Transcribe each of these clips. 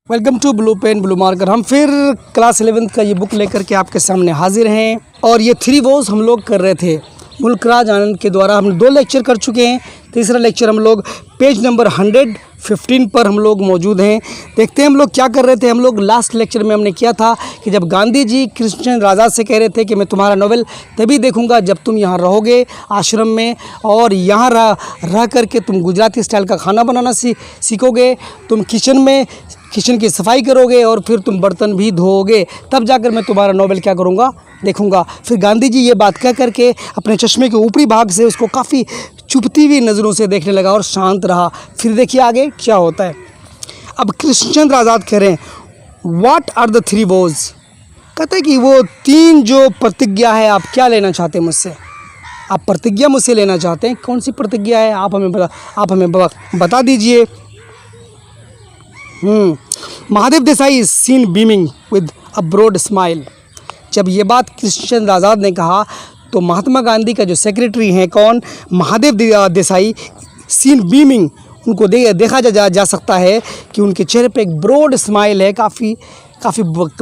Welcome to blue pen blue marker. हम फिर class 11th का ये बुक लेकर के आपके सामने हाजिर हैं और ये 3 वॉज हम लोग कर रहे थे। मुल्कराज आनंद के द्वारा हम 2 लेक्चर कर चुके हैं। तीसरा लेक्चर हम लोग पेज नंबर 115 पर हम लोग मौजूद हैं। देखते हैं हम लोग क्या कर रहे थे। हम लोग लास्ट लेक्चर में हमने किया था कि जब गांधी जी कृष्णचंद्र आज़ाद से कह रहे थे कि मैं तुम्हारा नोवेल तभी देखूंगा जब तुम यहाँ रहोगे आश्रम में और यहाँ रह करके तुम गुजराती स्टाइल का खाना बनाना सीखोगे, तुम किचन की सफाई करोगे और फिर तुम बर्तन भी धोओगे, तब जाकर मैं तुम्हारा नोवेल क्या करूँगा देखूँगा। फिर गांधी जी ये बात कह करके अपने चश्मे के ऊपरी भाग से उसको काफ़ी चुभती हुई नज़रों से देखने लगा और शांत रहा। फिर देखिए आगे क्या होता है। अब कृष्णचंद्र आज़ाद कह रहे हैं व्हाट आर द 3 वॉज। कहते हैं कि वो 3 जो प्रतिज्ञा है, आप क्या लेना चाहते हैं मुझसे? आप प्रतिज्ञा मुझसे लेना चाहते हैं, कौन सी प्रतिज्ञा है आप हमें बता दीजिए। Mahadev Desai is seen beaming with a broad smile. जब ये बात कृष्णचंद्र आज़ाद ने कहा तो महात्मा गांधी का जो सेक्रेटरी हैं कौन, महादेव देसाई, सीन बीमिंग, उनको देखा जा सकता है कि उनके चेहरे पे एक ब्रॉड स्माइल है, काफ़ी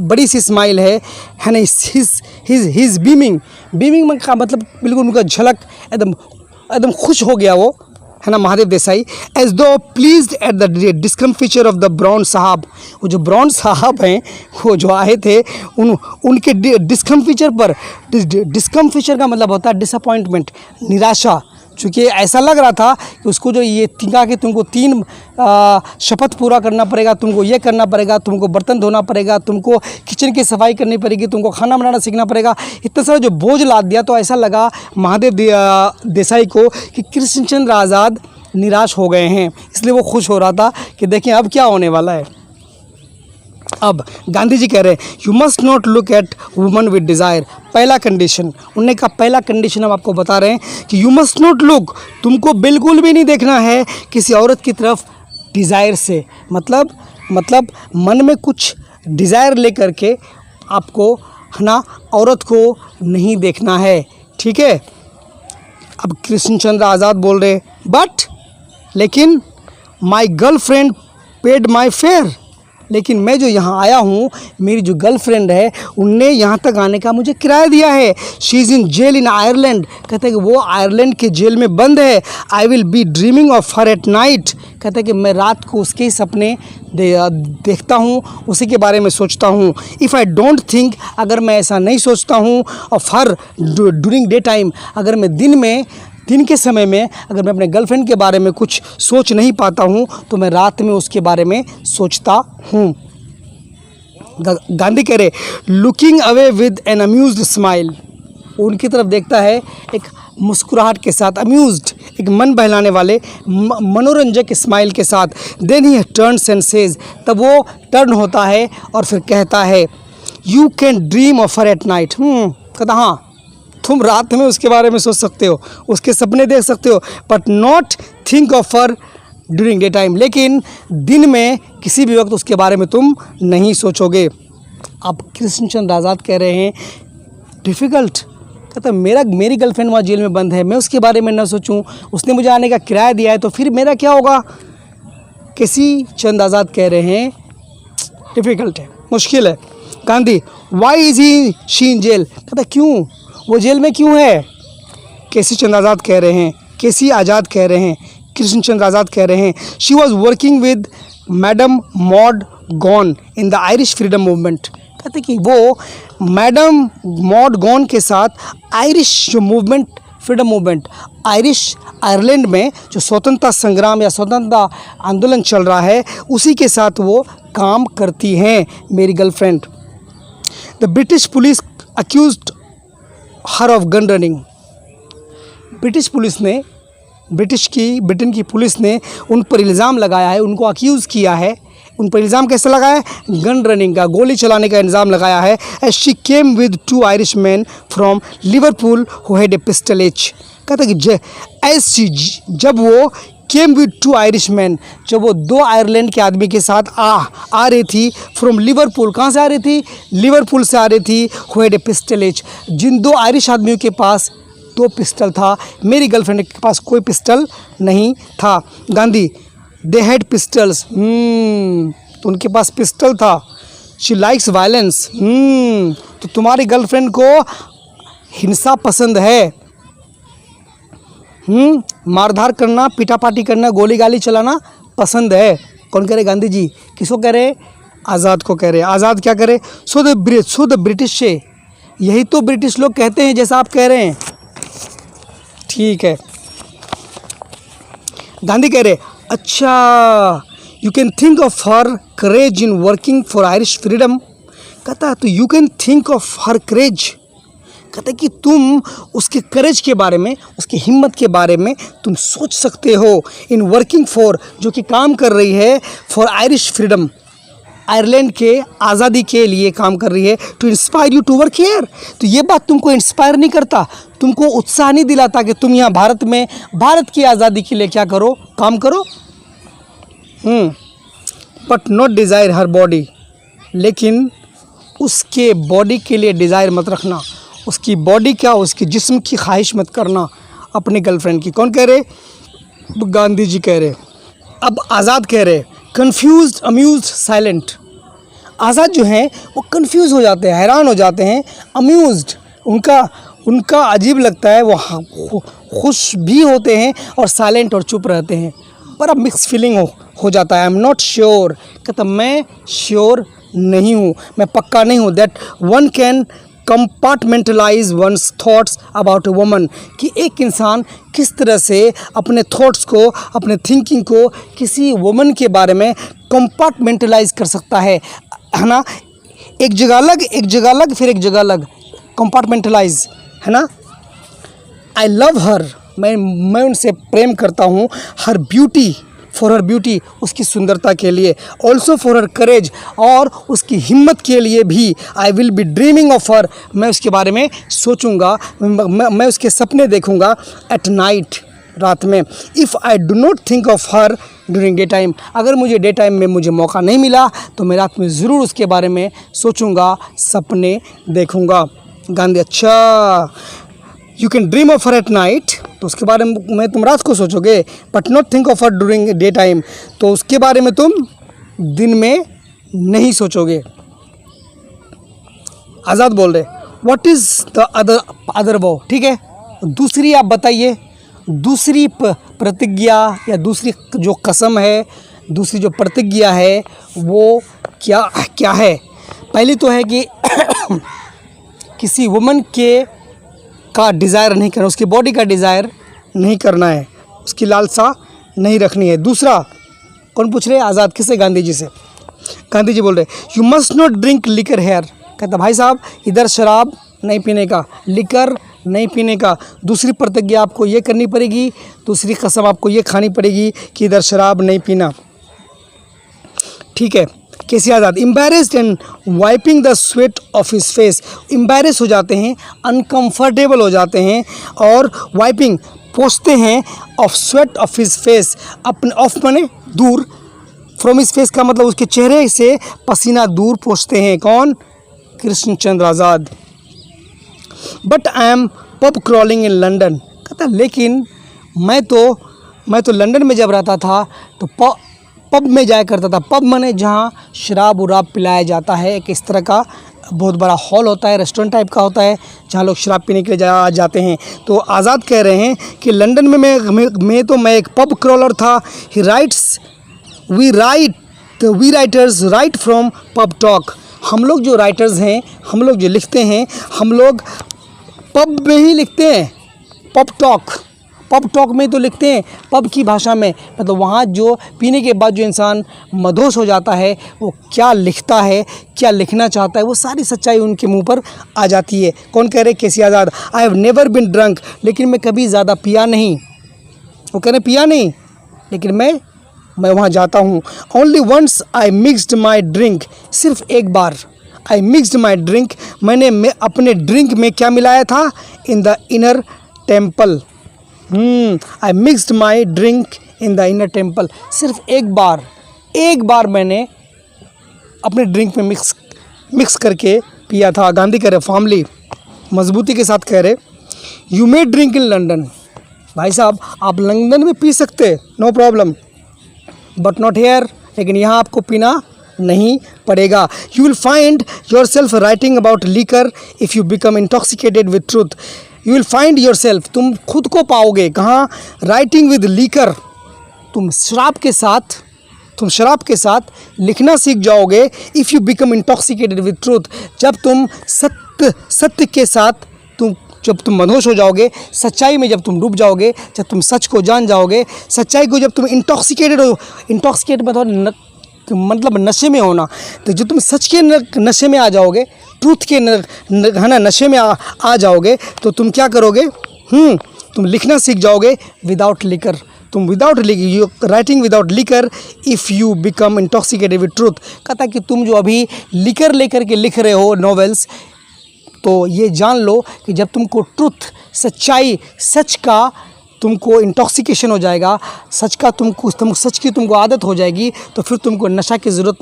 बड़ी सी स्माइल है ना। हिज बीमिंग का मतलब बिल्कुल उनका झलक एकदम खुश हो गया वो, है ना, Mahadev Desai. As though pleased at the discomfiture of the brown sahib. वो जो ब्राउन साहब हैं वो जो आए थे उनके डिस्कम्फिचर पर, डिस्कम्फिचर का मतलब होता है डिसअपॉइंटमेंट, निराशा। चूँकि ऐसा लग रहा था कि उसको जो ये कहा कि तुमको 3 शपथ पूरा करना पड़ेगा, तुमको ये करना पड़ेगा, तुमको बर्तन धोना पड़ेगा, तुमको किचन की सफाई करनी पड़ेगी, तुमको खाना बनाना सीखना पड़ेगा, इतना सारा जो बोझ लाद दिया। तो ऐसा लगा महादेव देसाई को कि कृष्णचंद्र आज़ाद निराश हो गए हैं, इसलिए वो खुश हो रहा था कि देखिए अब क्या होने वाला है। अब गांधी जी कह रहे हैं you must not look at woman with desire. पहला कंडीशन, उन्होंने कहा पहला कंडीशन हम आपको बता रहे हैं कि यू मस्ट नॉट लुक, तुमको बिल्कुल भी नहीं देखना है किसी औरत की तरफ डिज़ायर से, मतलब मन में कुछ डिज़ायर लेकर के आपको, है ना, औरत को नहीं देखना है, ठीक है। अब कृष्णचंद्र आज़ाद बोल रहे बट लेकिन my girlfriend paid my fair, लेकिन मैं जो यहाँ आया हूँ, मेरी जो गर्लफ्रेंड है उनने यहाँ तक आने का मुझे किराया दिया है। She is in jail in Ireland. कहते हैं कि वो आयरलैंड के जेल में बंद है। I will be dreaming of her at night. कहते हैं कि मैं रात को उसके ही सपने देखता हूँ, उसी के बारे में सोचता हूँ। इफ़ आई डोंट थिंक, अगर मैं ऐसा नहीं सोचता हूँ, of her during day time, अगर मैं दिन के समय में अगर मैं अपने गर्लफ्रेंड के बारे में कुछ सोच नहीं पाता हूँ तो मैं रात में उसके बारे में सोचता हूँ। गांधी कह रहे looking away with an amused smile. उनकी तरफ देखता है एक मुस्कुराहट के साथ, अम्यूज्ड, एक मन बहलाने वाले मनोरंजक स्माइल के साथ। Then he turns and says, तब वो टर्न होता है और फिर कहता है you can dream of her at night. कहता हाँ, तुम रात में उसके बारे में सोच सकते हो, उसके सपने देख सकते हो, but not think of her during day time, लेकिन दिन में किसी भी वक्त उसके बारे में तुम नहीं सोचोगे। अब कृष्णचंद्र आज़ाद कह रहे हैं डिफ़िकल्ट। कहता मेरी गर्लफ्रेंड वहाँ जेल में बंद है, मैं उसके बारे में ना सोचूं, उसने मुझे आने का किराया दिया है, तो फिर मेरा क्या होगा? कृष्णचंद्र आज़ाद कह रहे हैं डिफ़िकल्ट है, मुश्किल है। Gandhi why is he she in jail. कहता क्यों, वो जेल में क्यों है? कृष्णचंद्र आज़ाद कह रहे हैं कृष्णचंद्र आज़ाद कह रहे हैं she was working with madam mod gone in the Irish freedom movement. कहते कि वो मैडम मॉड गॉन के साथ आयरिश जो मूवमेंट, फ्रीडम मूवमेंट, आयरलैंड में जो स्वतंत्रता संग्राम या स्वतंत्रता आंदोलन चल रहा है, उसी के साथ वो काम करती हैं मेरी girlfriend. The British police accused her of gun running. Britain की पुलिस ने उन पर इल्ज़ाम लगाया है, उनको अक्यूज़ किया है। उन पर इल्ज़ाम कैसे लगाया है? गन रनिंग का, गोली चलाने का इल्ज़ाम लगाया है। As she came with 2 Irish man from Liverpool who had a pistol एच। कहते कि जब वो केम विद 2 आयरिश मैन, जब वो 2 आयरलैंड के आदमी के साथ आ रही थी, फ्रॉम लिवरपूल, कहाँ से आ रही थी? लिवरपूल से आ रही थी। Who had a pistol each, जिन 2 आयरिश आदमियों के पास 2 पिस्टल था, मेरी गर्लफ्रेंड के पास कोई पिस्टल नहीं था। गांधी दे हैड पिस्टल्स, तो उनके पास पिस्टल था। शी लाइक्स वायलेंस, तो तुम्हारी गर्लफ्रेंड को हिंसा पसंद है, मारधार करना, पीटापाटी करना, गोली गाली चलाना पसंद है। कौन कह रहे? गांधी जी। किसको कह रहे? आज़ाद को कह रहे। आज़ाद क्या करे? सो द ब्रिटिश से, यही तो ब्रिटिश लोग कहते हैं जैसा आप कह रहे हैं। ठीक है। गांधी कह रहे अच्छा, you can think of her courage in working for Irish freedom. कहता तो you can think of her courage, कहता कि तुम उसके करेज के बारे में, उसकी हिम्मत के बारे में तुम सोच सकते हो। इन वर्किंग फॉर, जो कि काम कर रही है फॉर आयरिश फ्रीडम, आयरलैंड के आज़ादी के लिए काम कर रही है। To inspire you to work here, तो ये बात तुमको इंस्पायर नहीं करता, तुमको उत्साह नहीं दिलाता कि तुम यहाँ भारत में भारत की आज़ादी के लिए क्या करो, काम करो। But not desire her body, लेकिन उसके बॉडी के लिए डिज़ायर मत रखना, उसकी बॉडी क्या, उसके जिस्म की ख्वाहिश मत करना अपनी गर्लफ्रेंड की। कौन कह रहे? गांधी जी कह रहे। अब आज़ाद कह रहे कन्फ्यूज्ड, अम्यूज्ड, साइलेंट। आज़ाद जो हैं वो कन्फ्यूज़ हो जाते हैं, हैरान हो जाते हैं, अम्यूज्ड, उनका अजीब लगता है, वो खुश भी होते हैं और साइलेंट और चुप रहते हैं। बड़ा मिक्स फीलिंग हो जाता है। आई एम नॉट श्योर, कहता मैं श्योर नहीं हूँ, मैं पक्का नहीं हूँ। That one can compartmentalize one's thoughts about a woman, कि एक इंसान किस तरह से अपने थॉट्स को, अपने थिंकिंग को किसी वुमन के बारे में कंपार्टमेंटलाइज कर सकता है ना। एक जगह अलग फिर एक जगह अलग, कंपार्टमेंटलाइज, है ना। आई लव हर, मैं उनसे प्रेम करता हूँ। हर ब्यूटी, फॉर हर ब्यूटी, उसकी सुंदरता के लिए। ऑल्सो फॉर हर करेज, और उसकी हिम्मत के लिए भी। I will be dreaming of her, मैं उसके बारे में सोचूंगा, मैं उसके सपने देखूंगा। एट नाइट, रात में। If I do not think of her during day time, अगर मुझे डे टाइम में मुझे मौका नहीं मिला तो मैं रात में ज़रूर उसके बारे में सोचूंगा, सपने देखूंगा। गांधी अच्छा, you can dream of her at night, तो उसके बारे में तुम रात को सोचोगे। But not think of her during day time, तो उसके बारे में तुम दिन में नहीं सोचोगे। आज़ाद बोल रहे व्हाट इज़ द अदर वो, ठीक है। दूसरी आप बताइए, दूसरी प्रतिज्ञा या दूसरी जो कसम है, दूसरी जो प्रतिज्ञा है वो क्या है। पहली तो है कि किसी वुमन का डिज़ायर नहीं करना, उसकी बॉडी का डिज़ायर नहीं करना है, उसकी लालसा नहीं रखनी है। दूसरा कौन पूछ रहे? आज़ाद। किससे? गांधी जी से। गांधी जी बोल रहे you must not drink liquor here, कहता भाई साहब इधर शराब नहीं पीने का, लिकर नहीं पीने का। दूसरी प्रतिज्ञा आपको ये करनी पड़ेगी, दूसरी कसम आपको ये खानी पड़ेगी कि इधर शराब नहीं पीना, ठीक है। कैसे? Azad embarrassed and wiping the sweat off his face, embarrass हो जाते हैं, अनकंफर्टेबल हो जाते हैं, और वाइपिंग पोंछते हैं, of sweat off his face, अपने ऑफ माने दूर, फ्रॉम हिज फेस का मतलब उसके चेहरे से पसीना दूर पोंछते हैं। कौन? Krishna Chandra Azad. But I am pub crawling in London, कहता लेकिन मैं तो लंदन में जब रहता था तो पब में जाया करता था। पब माने जहाँ शराब उराब पिलाया जाता है, एक इस तरह का बहुत बड़ा हॉल होता है, रेस्टोरेंट टाइप का होता है जहाँ लोग शराब पीने के लिए जाते हैं। तो आज़ाद कह रहे हैं कि लंदन में मैं एक पब क्रॉलर था। He writes we writers write from pub talk, हम लोग जो राइटर्स हैं, हम लोग जो लिखते हैं, हम लोग पब में ही लिखते हैं। पब टॉक में तो लिखते हैं, पब की भाषा में, मतलब वहाँ जो पीने के बाद जो इंसान मदहोश हो जाता है वो क्या लिखता है, क्या लिखना चाहता है, वो सारी सच्चाई उनके मुंह पर आ जाती है। कौन कह रहे? KC Azad. I have never been drunk, लेकिन मैं कभी ज़्यादा पिया नहीं। वो कह रहे पिया नहीं, लेकिन मैं वहाँ जाता हूँ। Only once I mixed my drink, सिर्फ एक बार आई मिक्सड माई ड्रिंक, मैंने अपने ड्रिंक में क्या मिलाया था? In the inner temple, I mixed my drink in the inner temple, सिर्फ एक बार मैंने अपने ड्रिंक में मिक्स करके पिया था। गांधी कह रहे फॉर्मली, मजबूती के साथ कह रहे you may drink in London, भाई साहब आप लंदन में पी सकते, no problem, but not here, लेकिन यहाँ आपको पीना नहीं पड़ेगा। You will find yourself writing about liquor if you become intoxicated with truth. You will find yourself, तुम खुद को पाओगे कहाँ? राइटिंग विद लीकर, तुम शराब के साथ लिखना सीख जाओगे। If you become intoxicated with truth, जब तुम सत्य के साथ जब तुम मदहोश हो जाओगे, सच्चाई में जब तुम डूब जाओगे, जब तुम सच को जान जाओगे, सच्चाई को जब तुम इंटॉक्सिकेट मतलब नशे में होना, तो जब तुम सच के नशे में आ जाओगे, ट्रूथ के है ना नशे में आ जाओगे, तो तुम क्या करोगे? तुम लिखना सीख जाओगे विदाउट लिकर। तुम you writing without liquor if you become intoxicated with truth. कहता कि तुम जो अभी लिकर लेकर के लिख रहे हो नॉवेल्स, तो ये जान लो कि जब तुमको ट्रुथ, सच्चाई, सच का तुमको इंटॉक्सिकेशन हो जाएगा, सच की तुमको आदत हो जाएगी, तो फिर तुमको नशा की ज़रूरत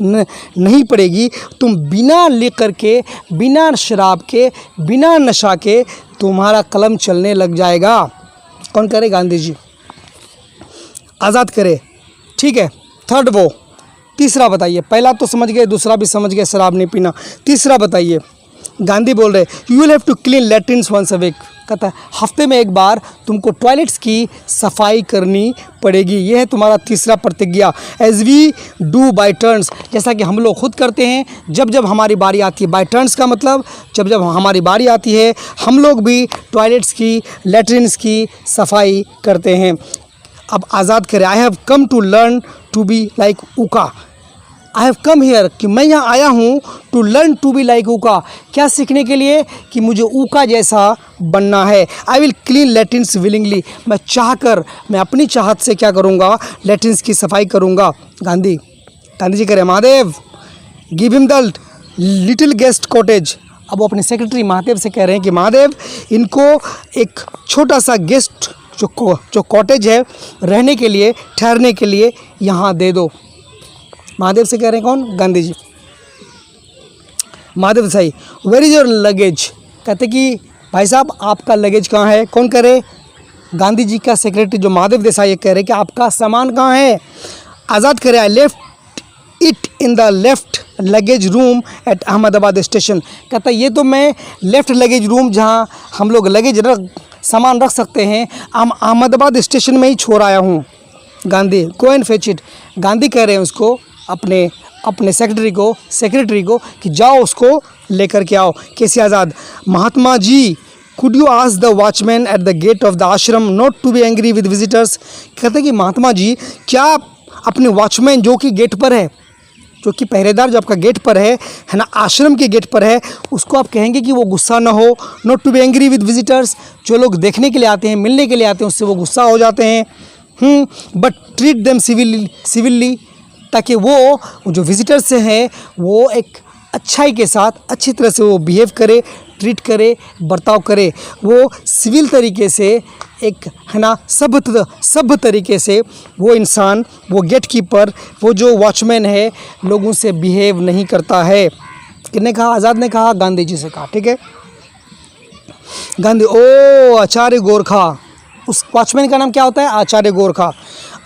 नहीं पड़ेगी। तुम बिना लेकर के, बिना शराब के, बिना नशा के तुम्हारा कलम चलने लग जाएगा। कौन करे? गांधी जी। आज़ाद करे, ठीक है। थर्ड वो, तीसरा बताइए। पहला तो समझ गए, दूसरा भी समझ गए, शराब नहीं पीना। तीसरा बताइए। गांधी बोल रहे you will have to clean latrines once a week. कहता है हफ्ते में एक बार तुमको टॉयलेट्स की सफाई करनी पड़ेगी। ये है तुम्हारा तीसरा प्रतिज्ञा। As we do by turns, जैसा कि हम लोग खुद करते हैं जब जब हमारी बारी आती है। बाई टर्न्स का मतलब जब जब हमारी बारी आती है, हम लोग भी टॉयलेट्स की, लैट्रिन्स की सफाई करते हैं। अब आज़ाद करें। I have come to learn to be like उका। आई हैव कम हियर, कि मैं यहाँ आया हूँ to learn to be like उका। क्या सीखने के लिए? कि मुझे उका जैसा बनना है। I will clean latrines willingly, मैं अपनी चाहत से क्या करूँगा? लैट्रिन्स की सफाई करूँगा। गांधी जी कह रहे Mahadev give him the little guest cottage. अब वो अपने सेक्रेटरी महादेव से कह रहे हैं कि महादेव इनको एक छोटा सा गेस्ट जो कॉटेज है, रहने के लिए, ठहरने के लिए यहाँ दे दो। महादेव से कह रहे हैं कौन? Gandhi ji. Mahadev Desai where is your luggage. कहते कि भाई साहब आपका लगेज कहाँ है? कौन करे? गांधी जी का सेक्रेटरी जो महादेव देसाई कह रहे कि आपका सामान कहाँ है? आज़ाद करे I left it in the left luggage room at Ahmedabad station. कहता ये तो मैं लेफ्ट लगेज रूम जहाँ हम लोग लगेज सामान रख सकते हैं, अहमदाबाद स्टेशन में ही छोड़ आया हूँ। Gandhi go and fetch it. Gandhi कह रहे हैं उसको, अपने सेक्रेटरी को कि जाओ उसको लेकर के आओ। KC Azad Mahatma ji could you ask the watchman at the gate of the ashram not to be angry with visitors. कहते कि महात्मा जी क्या अपने वॉचमैन जो कि गेट पर है, जो कि पहरेदार जो आपका गेट पर है ना, आश्रम के गेट पर है, उसको आप कहेंगे कि वो गुस्सा ना हो। Not to be angry with visitors, जो लोग देखने के लिए आते हैं, मिलने के लिए आते हैं, उससे वो गुस्सा हो जाते हैं। बट ट्रीट देम सिविली, ताकि वो जो विजिटर्स से हैं वो एक अच्छाई के साथ, अच्छी तरह से वो बिहेव करे, ट्रीट करे, बर्ताव करे। वो सिविल तरीके से, एक है ना सभ्य तरीके से वो इंसान, वो गेट कीपर, वो जो वॉचमैन है, लोगों से बिहेव नहीं करता है। किसने कहा? आज़ाद ने कहा, गांधी जी से कहा, ठीक है। गांधी ओ आचार्य गोरखा, उस वॉचमैन का नाम क्या होता है? Acharya Gorkha.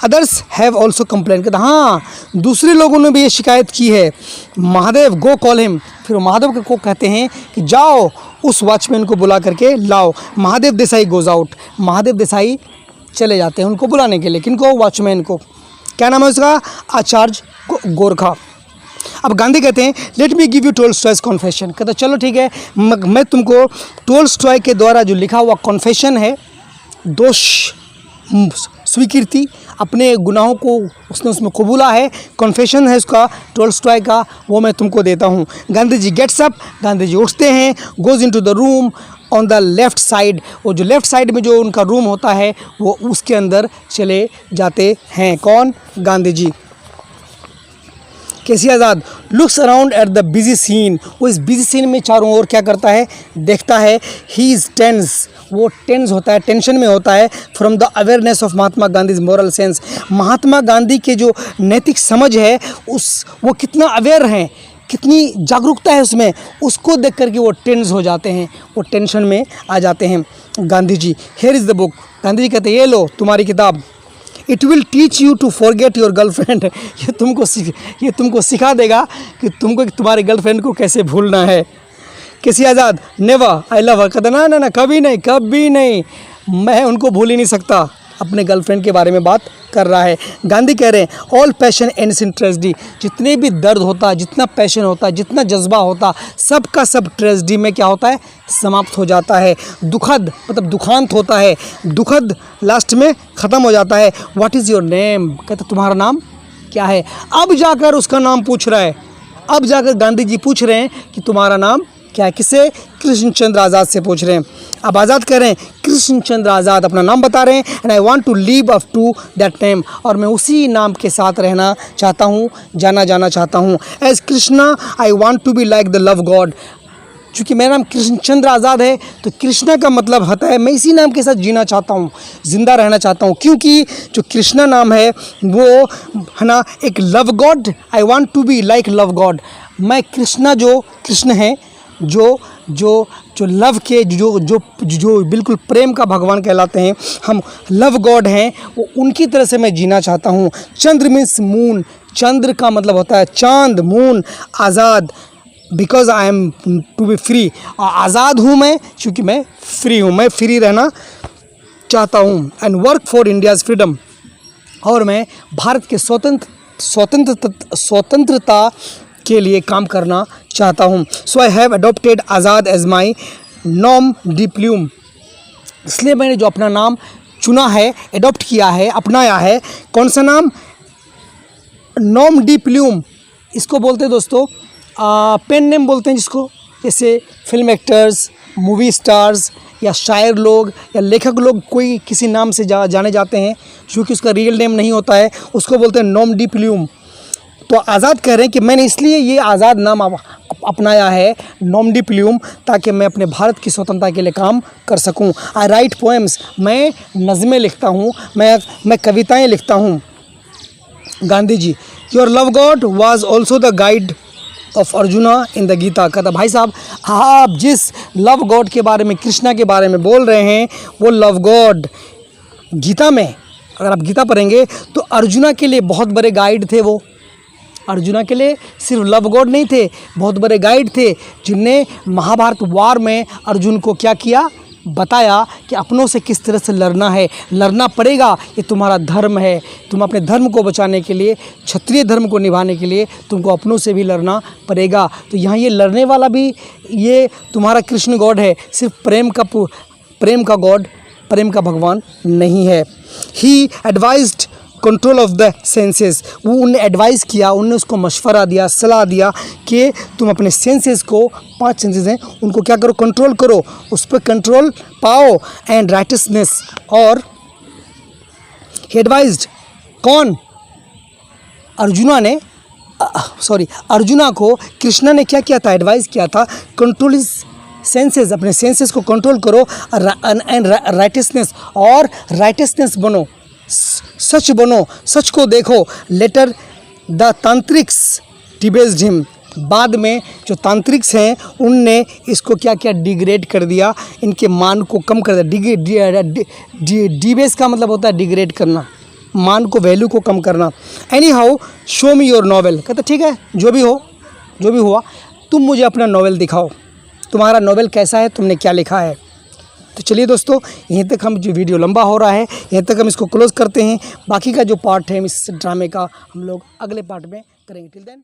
Others have also complain. कहता हाँ दूसरे लोगों ने भी ये शिकायत की है। महादेव गो कॉल हिम। फिर महादेव को कहते हैं कि जाओ उस वॉचमैन को बुला करके लाओ। Mahadev Desai goes out. महादेव देसाई चले जाते हैं उनको बुलाने के लिए। किनको? वॉचमैन को। क्या नाम है उसका? आचार्य गोरखा। अब गांधी कहते हैं let me give you Tolstoy's confession. कहते चलो ठीक है, मैं तुमको टोल्स्टॉय के द्वारा जो लिखा हुआ कॉन्फेशन है, दोष स्वीकृति, अपने गुनाहों को उसने उसमें कबूला है, कॉन्फेशन है उसका टोल्स्टॉय का, वो मैं तुमको देता हूँ। Gandhi ji gets up. गांधी जी उठते हैं। Goes into the room on the left side. वो जो लेफ़्ट साइड में जो उनका रूम होता है वो उसके अंदर चले जाते हैं। कौन? Gandhi ji. KC Azad looks around at the busy scene. वो इस बिजी सीन में चारों ओर क्या करता है? देखता है। ही इज़ टेंस, वो टेंस होता है, टेंशन में होता है। From the awareness of Mahatma Gandhi moral sense. Mahatma Gandhi के जो नैतिक समझ है, वो कितना अवेयर हैं, कितनी जागरूकता है उसमें, उसको देख करके वो टेंस हो जाते हैं, वो टेंशन में आ जाते हैं। Gandhi ji here is the book. Gandhi ji कहते हैं ये लो तुम्हारी किताब। It will teach you to forget your girlfriend. ये तुमको सिखा देगा कि तुमको तुम्हारे गर्लफ्रेंड को कैसे भूलना है। किसी आज़ाद नेवर आई लव हर, कहता ना ना ना कभी नहीं, कभी नहीं, मैं उनको भूल ही नहीं सकता। अपने गर्लफ्रेंड के बारे में बात कर रहा है। गांधी कह रहे हैं all passion ends in tragedy, जितने भी दर्द होता है, जितना पैशन होता है, जितना जज्बा होता, सब का सब ट्रेजेडी में क्या होता है, समाप्त हो जाता है। दुखद मतलब दुखांत होता है, दुखद लास्ट में ख़त्म हो जाता है। व्हाट इज़ योर नेम, कहते तुम्हारा नाम क्या है। अब जाकर उसका नाम पूछ रहा है, अब जाकर गांधी जी पूछ रहे हैं कि तुम्हारा नाम क्या है। किससे, कृष्ण चंद्र आज़ाद से पूछ रहे हैं। अब आज़ाद कह रहे हैं कृष्ण चंद्र आज़ाद अपना नाम बता रहे हैं, and I want to live up to that name, और मैं उसी नाम के साथ रहना चाहता हूँ, जाना चाहता हूँ। As Krishna I want to be like the love god, चूँकि मेरा नाम कृष्ण चंद्र आज़ाद है तो कृष्णा का मतलब होता है मैं इसी नाम के साथ जीना चाहता हूँ, ज़िंदा रहना चाहता हूँ, क्योंकि जो कृष्णा नाम है वो है ना एक love god, I want to be like love god. मैं कृष्णा जो कृष्ण है जो जो जो लव के जो बिल्कुल प्रेम का भगवान कहलाते हैं, हम लव गॉड हैं, वो उनकी तरह से मैं जीना चाहता हूँ। चंद्र मीन्स मून, चंद्र का मतलब होता है चांद, moon, Azad, because I am to be free, आज़ाद हूँ मैं क्योंकि मैं फ्री हूँ, मैं फ्री रहना चाहता हूँ। And work for India's freedom, और मैं भारत के स्वतंत्रता के लिए काम करना चाहता हूँ। So I have adopted Azad as my nom de plume, इसलिए मैंने जो अपना नाम चुना है, एडॉप्ट किया है, अपनाया है। कौन सा नाम, नॉम डी प्लूम, इसको बोलते हैं दोस्तों पेन नेम बोलते हैं जिसको, जैसे फिल्म एक्टर्स, मूवी स्टार्स या शायर लोग या लेखक लोग कोई किसी नाम से जाने जाते हैं क्योंकि उसका रियल नेम नहीं होता है, उसको बोलते हैं नॉम डी प्लूम। तो आज़ाद कह रहे हैं कि मैंने इसलिए ये आज़ाद नाम अपनाया है, नॉम डी प्लूम, ताकि मैं अपने भारत की स्वतंत्रता के लिए काम कर सकूं। आई राइट पोएम्स, मैं नज़में लिखता हूं, मैं कविताएं लिखता हूं। Gandhi ji, your love god was also the guide of Arjuna in the Gita. कहता भाई साहब आप जिस लव गॉड के बारे में, कृष्णा के बारे में बोल रहे हैं, वो लव गॉड गीता में, अगर आप गीता पढ़ेंगे तो अर्जुना के लिए बहुत बड़े गाइड थे। वो अर्जुना के लिए सिर्फ लव गॉड नहीं थे, बहुत बड़े गाइड थे, जिनने महाभारत वार में अर्जुन को क्या किया, बताया कि अपनों से किस तरह से लड़ना है, लड़ना पड़ेगा, ये तुम्हारा धर्म है, तुम अपने धर्म को बचाने के लिए, क्षत्रिय धर्म को निभाने के लिए तुमको अपनों से भी लड़ना पड़ेगा। तो यहाँ ये लड़ने वाला भी ये तुम्हारा कृष्ण गॉड है, सिर्फ प्रेम का गॉड, प्रेम का भगवान नहीं है। He advised control of the senses, वो उन्हें एडवाइस किया, उन्होंने उसको मशवरा दिया, सलाह दिया कि तुम अपने सेंसेस को, 5 सेंसेस हैं, उनको क्या करो, कंट्रोल करो, उस पर कंट्रोल पाओ। एंड राइटसनेस, और एडवाइज्ड कौन, अर्जुना को कृष्णा ने क्या किया था, एडवाइस किया था, कंट्रोल इज सेंसेस, अपने सेंसेस को कंट्रोल करो, एंड राइटसनेस, और राइटसनेस बनो, सच बनो, सच को देखो। लेटर द तांत्रिक्स डिबेस्ड हिम, बाद में जो तांत्रिक्स हैं उनने इसको क्या किया, डिग्रेड कर दिया, इनके मान को कम कर दिया। डिबेस का मतलब होता है डिग्रेड करना, मान को, वैल्यू को कम करना। Any how show me your novel, कहते ठीक है, जो भी हुआ तुम मुझे अपना नॉवेल दिखाओ, तुम्हारा नॉवेल कैसा है, तुमने क्या लिखा है। तो चलिए दोस्तों, यहीं तक हम, जो वीडियो लंबा हो रहा है, यहीं तक हम इसको क्लोज़ करते हैं। बाकी का जो पार्ट है इस ड्रामे का हम लोग अगले पार्ट में करेंगे। Till then.